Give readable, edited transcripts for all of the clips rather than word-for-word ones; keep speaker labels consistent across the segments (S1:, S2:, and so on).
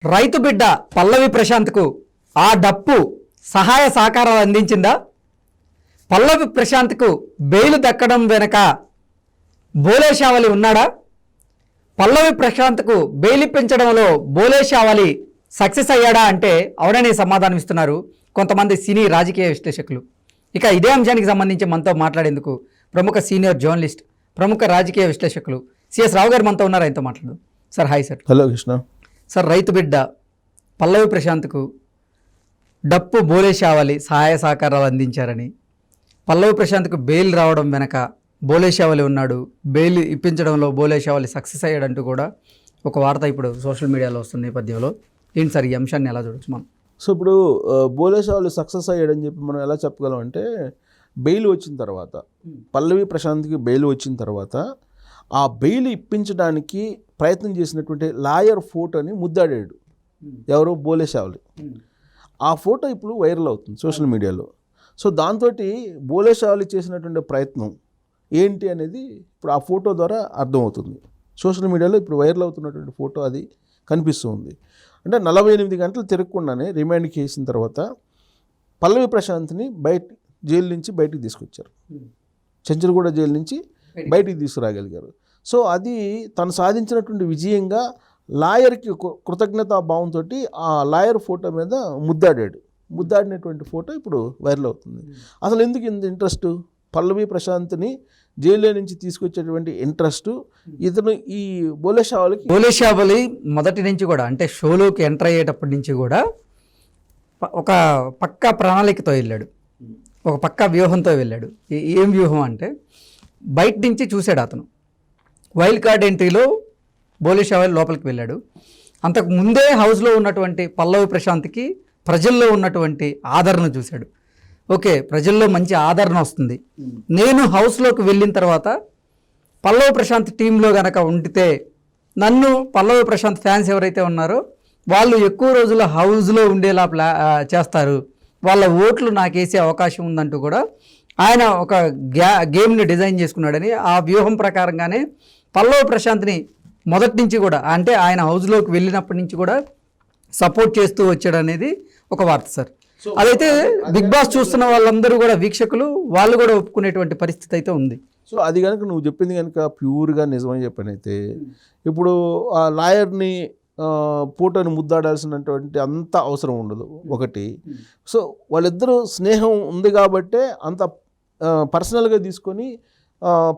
S1: రైతు బిడ్డ పల్లవి ప్రశాంత్కు ఆ డప్పు సహాయ సహకారాలు అందించిందా? పల్లవి ప్రశాంత్కు బెయిల్ దక్కడం వెనక బోలేశావలి ఉన్నాడా? పల్లవి ప్రశాంత్కు బెయిల్ ఇప్పించడంలో బోలేశావలి సక్సెస్ అయ్యాడా అంటే అవుననే సమాధానం ఇస్తున్నారు కొంతమంది సినీ రాజకీయ విశ్లేషకులు. ఇక ఇదే అంశానికి సంబంధించి మనతో మాట్లాడేందుకు ప్రముఖ సీనియర్ జర్నలిస్ట్, ప్రముఖ రాజకీయ విశ్లేషకులు సిఎస్ రావు గారు మనతో ఉన్నారు. ఆయనతో మాట్లాడదు. Sir hi sir.
S2: Hello Krishna.
S1: Sir, రైతు బిడ్డ పల్లవి ప్రశాంత్కు డప్పు బోలేశావలి సహాయ సహకారాలు అందించారని, పల్లవి ప్రశాంత్కు బెయిల్ రావడం వెనక బోలేశావలి ఉన్నాడు, బెయిల్ ఇప్పించడంలో బోలేశావలి సక్సెస్ అయ్యాడంటూ కూడా ఒక వార్త ఇప్పుడు సోషల్ మీడియాలో వస్తున్న నేపథ్యంలో ఏంటి సార్ ఈ అంశాన్ని ఎలా చూడొచ్చు మనం?
S2: సో ఇప్పుడు బోలేశావలి సక్సెస్ అయ్యాడని చెప్పి మనం ఎలా చెప్పగలం అంటే, బెయిల్ వచ్చిన తర్వాత, పల్లవి ప్రశాంత్కి బెయిల్ వచ్చిన తర్వాత ఆ బెయిల్ ఇప్పించడానికి ప్రయత్నం చేసినటువంటి లాయర్ ఫోటోని ముద్దాడాడు ఎవరు? బోలేశావలి. ఆ ఫోటో ఇప్పుడు వైరల్ అవుతుంది సోషల్ మీడియాలో. సో దాంతో బోలేశావలి చేసినటువంటి ప్రయత్నం ఏంటి అనేది ఇప్పుడు ఆ ఫోటో ద్వారా అర్థమవుతుంది. సోషల్ మీడియాలో ఇప్పుడు వైరల్ అవుతున్నటువంటి ఫోటో అది కనిపిస్తుంది. అంటే 48 గంటలు తిరగకుండానే రిమాండ్కి వేసిన తర్వాత పల్లవి ప్రశాంత్ని జైలు నుంచి బయటికి తీసుకొచ్చారు. చెంచల్గూడ జైలు నుంచి బయటికి తీసుకురాగలిగారు. సో అది తను సాధించినటువంటి విజయంగా లాయర్కి కృతజ్ఞతా భావంతో ఆ లాయర్ ఫోటో మీద ముద్దాడినటువంటి ఫోటో ఇప్పుడు వైరల్ అవుతుంది. అసలు ఎందుకు ఇంత ఇంట్రెస్ట్? పల్లవి ప్రశాంత్ని జైల్లో నుంచి తీసుకొచ్చేటువంటి ఇంట్రెస్ట్ ఇతను ఈ బోలేశావలి
S1: మొదటి నుంచి కూడా, అంటే షోలోకి ఎంటర్ అయ్యేటప్పటి నుంచి కూడా ఒక పక్కా ప్రణాళికతో వెళ్ళాడు, ఒక పక్కా వ్యూహంతో వెళ్ళాడు. ఏం వ్యూహం అంటే, బయట నుంచి చూశాడు అతను. వైల్డ్ కార్డ్ ఎంట్రీలో బోలేశావలి లోపలికి వెళ్ళాడు. అంతకు ముందే హౌస్లో ఉన్నటువంటి పల్లవి ప్రశాంత్కి ప్రజల్లో ఉన్నటువంటి ఆదరణ చూశాడు. ఓకే, ప్రజల్లో మంచి ఆదరణ వస్తుంది, నేను హౌస్లోకి వెళ్ళిన తర్వాత పల్లవి ప్రశాంత్ టీంలో గనక ఉంటే నన్ను పల్లవి ప్రశాంత్ ఫ్యాన్స్ ఎవరైతే ఉన్నారో వాళ్ళు ఎక్కువ రోజుల హౌస్లో ఉండేలా చేస్తారు, వాళ్ళ ఓట్లు నాకేసే అవకాశం ఉందంటూ కూడా ఆయన ఒక గేమ్ని డిజైన్ చేసుకున్నాడని, ఆ వ్యూహం ప్రకారంగానే పల్లవి ప్రశాంత్ని మొదటి నుంచి కూడా, అంటే ఆయన హౌస్లోకి వెళ్ళినప్పటి నుంచి కూడా సపోర్ట్ చేస్తూ వచ్చాడు అనేది ఒక వార్త సార్. అదైతే బిగ్ బాస్ చూస్తున్న వాళ్ళందరూ కూడా, వీక్షకులు వాళ్ళు కూడా ఒప్పుకునేటువంటి పరిస్థితి అయితే ఉంది.
S2: సో అది కనుక నువ్వు చెప్పింది కనుక ప్యూర్గా నిజమని చెప్పనైతే, ఇప్పుడు ఆ లాయర్ని ఫోటోని ముద్దాడాల్సినటువంటి అంత అవసరం ఉండదు ఒకటి. సో వాళ్ళిద్దరూ స్నేహం ఉంది కాబట్టే అంత పర్సనల్గా తీసుకొని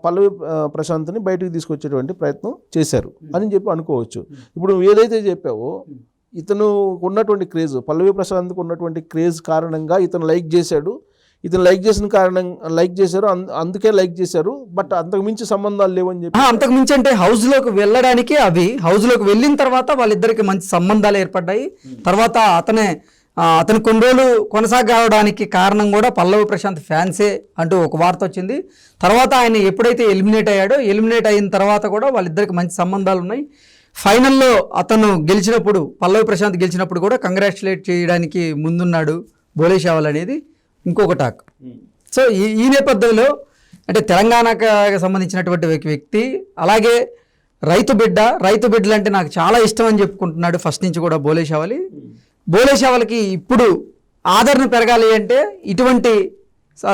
S2: పల్లవి ప్రశాంత్ని బయటకు తీసుకొచ్చేటువంటి ప్రయత్నం చేశారు అని చెప్పి అనుకోవచ్చు. ఇప్పుడు నువ్వు ఏదైతే చెప్పావో, ఇతను ఉన్నటువంటి క్రేజ్, పల్లవి ప్రశాంత్కి ఉన్నటువంటి క్రేజ్ కారణంగా ఇతను లైక్ చేశాడు, ఇతను లైక్ చేశారు అందుకే లైక్ చేశారు. బట్ అంతకు మించి సంబంధాలు లేవని చెప్పి,
S1: అంతకు మించి అంటే హౌస్లోకి వెళ్ళడానికి, హౌస్లోకి వెళ్ళిన తర్వాత వాళ్ళిద్దరికి మంచి సంబంధాలు ఏర్పడ్డాయి. తర్వాత అతను కొన్ని రోజులు కొనసాగడానికి కారణం కూడా పల్లవి ప్రశాంత్ ఫ్యాన్సే అంటూ ఒక వార్త వచ్చింది. తర్వాత ఆయన ఎప్పుడైతే ఎలిమినేట్ అయిన తర్వాత కూడా వాళ్ళిద్దరికి మంచి సంబంధాలు ఉన్నాయి. ఫైనల్లో అతను గెలిచినప్పుడు, పల్లవి ప్రశాంత్ గెలిచినప్పుడు కూడా కంగ్రాచులేట్ చేయడానికి ముందున్నాడు బోలేశావలి అనేది ఇంకొక టాక్. సో ఈ నేపథ్యంలో అంటే తెలంగాణకు సంబంధించినటువంటి వ్యక్తి, అలాగే రైతు బిడ్డలు అంటే నాకు చాలా ఇష్టం అని చెప్పుకుంటున్నాడు ఫస్ట్ నుంచి కూడా బోలేశావలికి ఇప్పుడు ఆదరణ పెరగాలి అంటే ఇటువంటి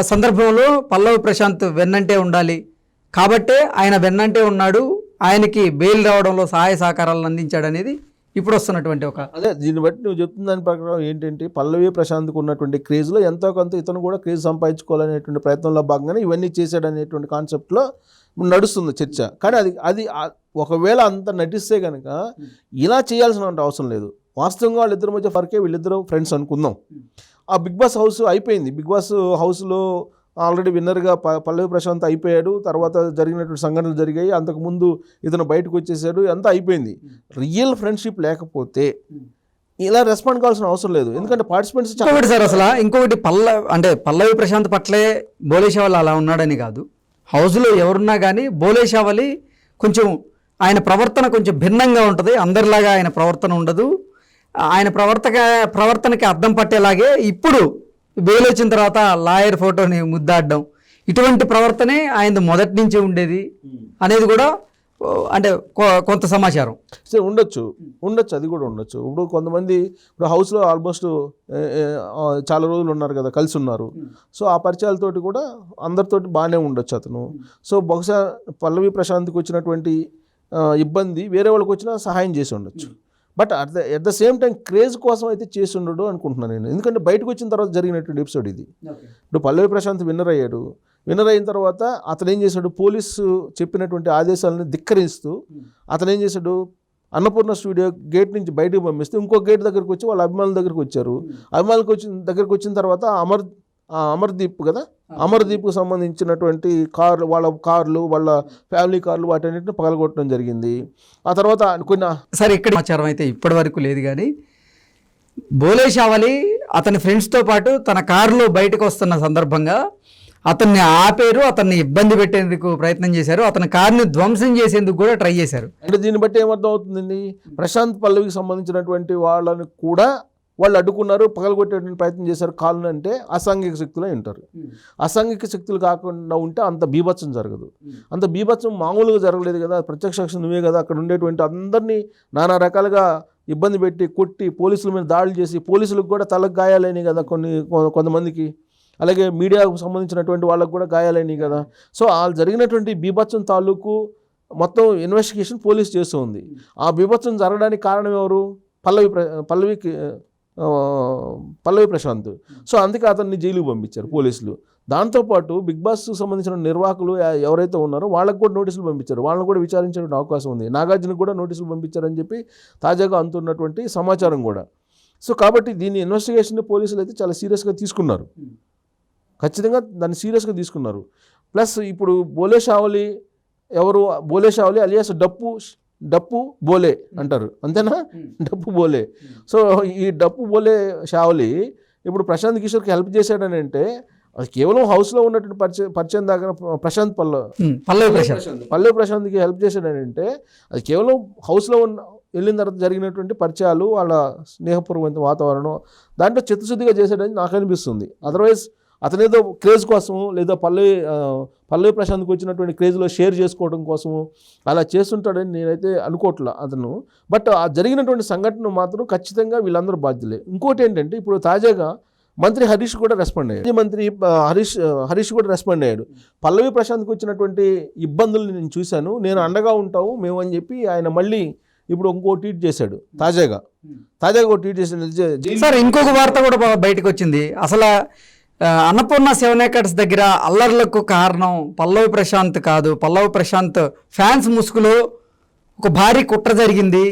S1: సందర్భంలో పల్లవి ప్రశాంత్ వెన్నంటే ఉండాలి కాబట్టే ఆయన వెన్నంటే ఉన్నాడు, ఆయనకి బెయిల్ రావడంలో సహాయ సహకారాలను అందించాడు అనేది ఇప్పుడు వస్తున్నటువంటి ఒక
S2: అదే. దీన్ని బట్టి నువ్వు చెప్తున్న దాని ప్రకారం ఏంటంటే, పల్లవి ప్రశాంత్కి ఉన్నటువంటి క్రేజ్లో ఎంతో కొంత ఇతను కూడా క్రేజ్ సంపాదించుకోవాలనేటువంటి ప్రయత్నంలో భాగంగానే ఇవన్నీ చేశాడనేటువంటి కాన్సెప్ట్లో నడుస్తుంది చర్చ. కానీ అది ఒకవేళ అంత నటిస్తే కనుక ఇలా చేయాల్సిన అవసరం లేదు. వాస్తవంగా వాళ్ళిద్దరి మధ్య ఫర్కే, వీళ్ళిద్దరూ ఫ్రెండ్స్ అనుకుందాం. ఆ బిగ్ బాస్ హౌస్ అయిపోయింది. బిగ్ బాస్ హౌస్లో ఆల్రెడీ విన్నర్గా పల్లవి ప్రశాంత్ అయిపోయాడు. తర్వాత జరిగినటువంటి సంఘటనలు జరిగాయి. అంతకుముందు ఇతను బయటకు వచ్చేసాడు, అంతా అయిపోయింది. రియల్ ఫ్రెండ్షిప్ లేకపోతే ఇలా రెస్పాండ్ కావాల్సిన అవసరం లేదు. ఎందుకంటే పార్టిసిపెంట్స్
S1: సార్ అసలు ఇంకొకటి పల్లవి ప్రశాంత్ పట్లే బోలేశావలి అలా ఉన్నాడని కాదు, హౌస్లో ఎవరున్నా కానీ బోలేశావలి కొంచెం ఆయన ప్రవర్తన కొంచెం భిన్నంగా ఉంటుంది, అందరిలాగా ఆయన ప్రవర్తన ఉండదు. ఆయన ప్రవర్తనకి అర్థం పట్టేలాగే ఇప్పుడు బెయిల్ వచ్చిన తర్వాత లాయర్ ఫోటోని ముద్దాడడం, ఇటువంటి ప్రవర్తనే ఆయన మొదటి నుంచి ఉండేది అనేది కూడా అంటే కొంత సమాచారం
S2: సరే ఉండొచ్చు అది కూడా ఉండొచ్చు. ఇప్పుడు కొంతమంది ఇప్పుడు హౌస్లో ఆల్మోస్ట్ చాలా రోజులు ఉన్నారు కదా, కలిసి ఉన్నారు. సో ఆ పరిచయాలతోటి కూడా అందరితోటి బాగానే ఉండొచ్చు అతను. సో బహుశా పల్లవి ప్రశాంత్కి వచ్చినటువంటి ఇబ్బంది వేరే వాళ్ళకి వచ్చినా సహాయం చేసి ఉండొచ్చు. But at the same time craze కోసం అయితే చేసి ఉండడు అనుకుంటున్నాను నేను. ఎందుకంటే బయటకు వచ్చిన తర్వాత జరిగినటువంటి ఎపిసోడ్ ఇది. ఇప్పుడు పల్లవి ప్రశాంత్ విన్నర్ అయ్యాడు. విన్నర్ అయిన తర్వాత అతను ఏం చేశాడు, పోలీసు చెప్పినటువంటి ఆదేశాలను ధిక్కరిస్తూ అతను ఏం చేశాడు, అన్నపూర్ణ స్టూడియో గేట్ నుంచి బయటకు పంపిస్తే ఇంకో గేట్ దగ్గరికి వచ్చి వాళ్ళ అభిమానుల దగ్గరికి వచ్చారు. దగ్గరికి వచ్చిన తర్వాత అమర్దీప్ కదా, అమర్దీప్కు సంబంధించినటువంటి కార్లు వాళ్ళ ఫ్యామిలీ కార్లు వాటన్నిటిని పగలగొట్టడం జరిగింది. ఆ తర్వాత కొన్ని
S1: సరే ఇక్కడ సమాచారం అయితే ఇప్పటి వరకు లేదు, కానీ బోలే షావలి అతని ఫ్రెండ్స్తో పాటు తన కారులో బయటకు వస్తున్న సందర్భంగా అతన్ని ఆపేరు, అతన్ని ఇబ్బంది పెట్టేందుకు ప్రయత్నం చేశారు, అతని కారుని ధ్వంసం చేసేందుకు కూడా ట్రై చేశారు.
S2: అంటే దీన్ని బట్టి ఏమర్థం అవుతుందండి, ప్రశాంత్ పల్లవికి సంబంధించినటువంటి వాళ్ళని కూడా వాళ్ళు అడ్డుకున్నారు, పగలగొట్టేటువంటి ప్రయత్నం చేశారు కాళ్ళని. అంటే అసాంఘిక శక్తులే ఉంటారు. అసాంఘిక శక్తులు కాకుండా ఉంటే అంత బీభత్సం జరగదు. అంత బీభత్సం మామూలుగా జరగలేదు కదా, ప్రత్యక్ష సాక్షి నువ్వే కదా. అక్కడ ఉండేటువంటి అందరినీ నానా రకాలుగా ఇబ్బంది పెట్టి కొట్టి పోలీసుల మీద దాడులు చేసి పోలీసులకు కూడా తలకు గాయాలైనవి కదా కొంతమందికి. అలాగే మీడియాకు సంబంధించినటువంటి వాళ్ళకు కూడా గాయాలైనవి కదా. సో వాళ్ళు జరిగినటువంటి బీభత్సం తాలూకు మొత్తం ఇన్వెస్టిగేషన్ పోలీసు చేస్తూ ఉంది. ఆ బీభత్సం జరగడానికి కారణం ఎవరు, పల్లవి ప్రశాంత్. సో అందుకే అతన్ని జైలుకి పంపించారు పోలీసులు. దాంతోపాటు బిగ్ బాస్కు సంబంధించిన నిర్వాహకులు ఎవరైతే ఉన్నారో వాళ్ళకు కూడా నోటీసులు పంపించారు, వాళ్ళని కూడా విచారించే అవకాశం ఉంది. నాగార్జునకు కూడా నోటీసులు పంపించారని చెప్పి తాజాగా అందుతున్నటువంటి సమాచారం కూడా. సో కాబట్టి దీన్ని ఇన్వెస్టిగేషన్ పోలీసులు అయితే చాలా సీరియస్గా తీసుకున్నారు, ఖచ్చితంగా దాన్ని సీరియస్గా తీసుకున్నారు. ప్లస్ ఇప్పుడు బోలే షావలి అలియాస్ డప్పు బోలే అంటారు, అంతేనా, డప్పు బోలే. సో ఈ డప్పు బోలే షావలి ఇప్పుడు ప్రశాంత్ కిషోర్కి హెల్ప్ చేశాడని అంటే అది కేవలం హౌస్లో ఉన్నటువంటి పరిచయం దగ్గర పల్లవి ప్రశాంత్కి హెల్ప్ చేశాడని అంటే అది కేవలం హౌస్లో వెళ్ళిన తర్వాత జరిగినటువంటి పరిచయాలు, వాళ్ళ స్నేహపూర్వక వాతావరణం, దాంట్లో చిత్తశుద్ధిగా చేశాడని నాకు అనిపిస్తుంది. అదర్వైజ్ అతనేదో క్రేజ్ కోసము లేదా పల్లవి ప్రశాంత్కి వచ్చినటువంటి క్రేజ్లో షేర్ చేసుకోవడం కోసము అలా చేస్తుంటాడని నేనైతే అనుకోవట్లా అతను. బట్ ఆ జరిగినటువంటి సంఘటన మాత్రం ఖచ్చితంగా వీళ్ళందరూ బాధ్యులే. ఇంకోటి ఏంటంటే ఇప్పుడు తాజాగా మంత్రి హరీష్ కూడా రెస్పాండ్ అయ్యాడు. మంత్రి హరీష్ కూడా రెస్పాండ్ అయ్యాడు. పల్లవి ప్రశాంత్కి వచ్చినటువంటి ఇబ్బందులు నేను చూశాను, నేను అండగా ఉంటాము మేము అని చెప్పి ఆయన మళ్ళీ ఇప్పుడు ఇంకో ట్వీట్ చేశాడు. తాజాగా ఒక ట్వీట్ చేశాడు.
S1: సార్ ఇంకొక వార్త కూడా బయటకు వచ్చింది. అసలు అన్నపూర్ణ 7 acres దగ్గర అల్లర్లకు కారణం పల్లవి ప్రశాంత్ కాదు, పల్లవి ప్రశాంత్ ఫ్యాన్స్ ముసుగులో ఒక భారీ కుట్ర జరిగింది.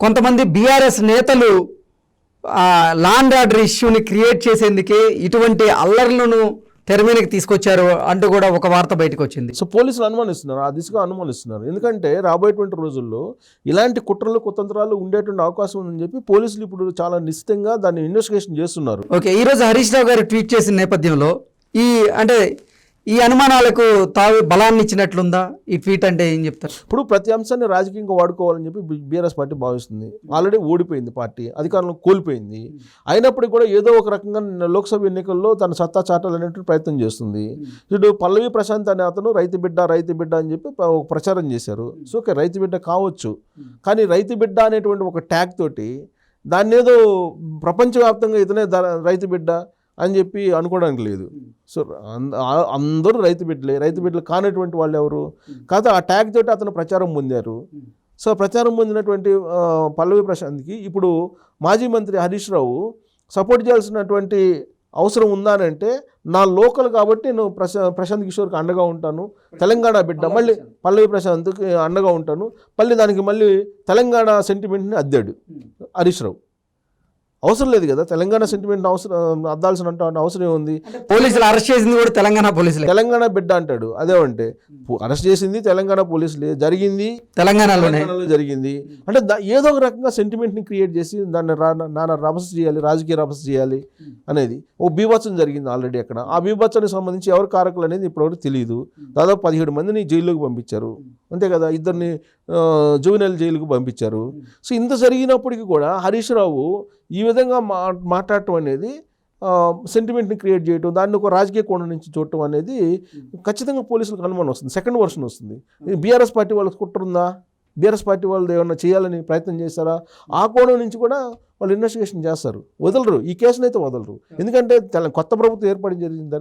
S1: కొంతమంది బీఆర్ఎస్ నేతలు లా అండ్ ఆర్డర్ ఇష్యూని క్రియేట్ చేసేందుకే ఇటువంటి అల్లర్లను తెర మీదకి తీసుకొచ్చారు అంటూ కూడా ఒక వార్త బయటకు వచ్చింది.
S2: సో పోలీసులు అనుమానిస్తున్నారు, ఆ దిశగా అనుమానిస్తున్నారు. ఎందుకంటే రాబోయేటువంటి రోజుల్లో ఇలాంటి కుట్రలు కుతంత్రాలు ఉండేటువంటి అవకాశం ఉందని చెప్పి పోలీసులు ఇప్పుడు చాలా నిశ్చితంగా దాన్ని ఇన్వెస్టిగేషన్ చేస్తున్నారు.
S1: ఓకే, ఈరోజు హరీష్ రావు గారు ట్వీట్ చేసిన నేపథ్యంలో ఈ అనుమానాలకు తావి బలాన్ని ఇచ్చినట్లుందా ఈ ట్వీట్ అంటే ఏం చెప్తారు?
S2: ఇప్పుడు ప్రతి అంశాన్ని రాజకీయంగా వాడుకోవాలని చెప్పి బీఆర్ఎస్ పార్టీ భావిస్తుంది. ఆల్రెడీ ఓడిపోయింది పార్టీ, అధికారంలో కోల్పోయింది. అయినప్పటికీ కూడా ఏదో ఒక రకంగా లోక్సభ ఎన్నికల్లో తన సత్తా చాటాలనేటువంటి ప్రయత్నం చేస్తుంది. ఇప్పుడు పల్లవి ప్రశాంత్ అనే అతను రైతు బిడ్డ అని చెప్పి ఒక ప్రచారం చేశారు. సో ఓకే, రైతు బిడ్డ కావచ్చు, కానీ రైతు బిడ్డ అనేటువంటి ఒక ట్యాగ్ తోటి దాన్ని ఏదో ప్రపంచవ్యాప్తంగా ఇతనే రైతు బిడ్డ అని చెప్పి అనుకోవడానికి లేదు. సో అందరూ రైతు బిడ్డలు కానటువంటి వాళ్ళు ఎవరు కాదు. ఆ ట్యాగ్ తోటి అతను ప్రచారం పొందారు. సో ప్రచారం పొందినటువంటి పల్లవి ప్రశాంత్కి ఇప్పుడు మాజీ మంత్రి హరీష్ రావు సపోర్ట్ చేయాల్సినటువంటి అవసరం ఉందా అని అంటే, నా లోకల్ కాబట్టి నేను ప్రశాంత్ కిషోర్కి అండగా ఉంటాను, తెలంగాణ బిడ్డ మళ్ళీ పల్లవి ప్రశాంత్కి అండగా ఉంటాను, దానికి మళ్ళీ తెలంగాణ సెంటిమెంట్ని అద్దాడు హరీష్ రావు. అవసరం లేదు కదా తెలంగాణ సెంటిమెంట్ అద్దాల్సిన అవసరం ఏముంది?
S1: పోలీసులు అరెస్ట్ చేసింది కూడా తెలంగాణ
S2: బిడ్డ అంటాడు. అదేమంటే అరెస్ట్ చేసింది తెలంగాణ పోలీసులే, జరిగింది తెలంగాణలో జరిగింది అంటే ఏదో ఒక రకంగా సెంటిమెంట్ని క్రియేట్ చేసి దాన్ని నానా రభస చేయాలి, రాజకీయ రభస చేయాలి అనేది ఓ బీభత్సం జరిగింది ఆల్రెడీ అక్కడ. ఆ బీభత్సానికి సంబంధించి ఎవరు కారకులు అనేది ఇప్పటివరకు తెలియదు. దాదాపు 17 మందిని జైల్లోకి పంపించారు, అంతే కదా, 2 జువెనైల్ జైలుకు పంపించారు. సో ఇంత జరిగినప్పటికీ కూడా హరీష్ రావు ఈ విధంగా మాట్లాడటం అనేది సెంటిమెంట్ని క్రియేట్ చేయడం, దాన్ని ఒక రాజకీయ కోణం నుంచి చూడటం అనేది ఖచ్చితంగా పోలీసులకు అనుమానం వస్తుంది. సెకండ్ వర్షన్ వస్తుంది. బీఆర్ఎస్ పార్టీ వాళ్ళకి కుట్ర ఉందా, బీఆర్ఎస్ పార్టీ వాళ్ళు ఏమన్నా చేయాలని ప్రయత్నం చేస్తారా, ఆ కోణం నుంచి కూడా వాళ్ళు ఇన్వెస్టిగేషన్ చేస్తారు. వదలరు, ఈ కేసును అయితే వదలరు. ఎందుకంటే కొత్త ప్రభుత్వం ఏర్పడి జరిగింది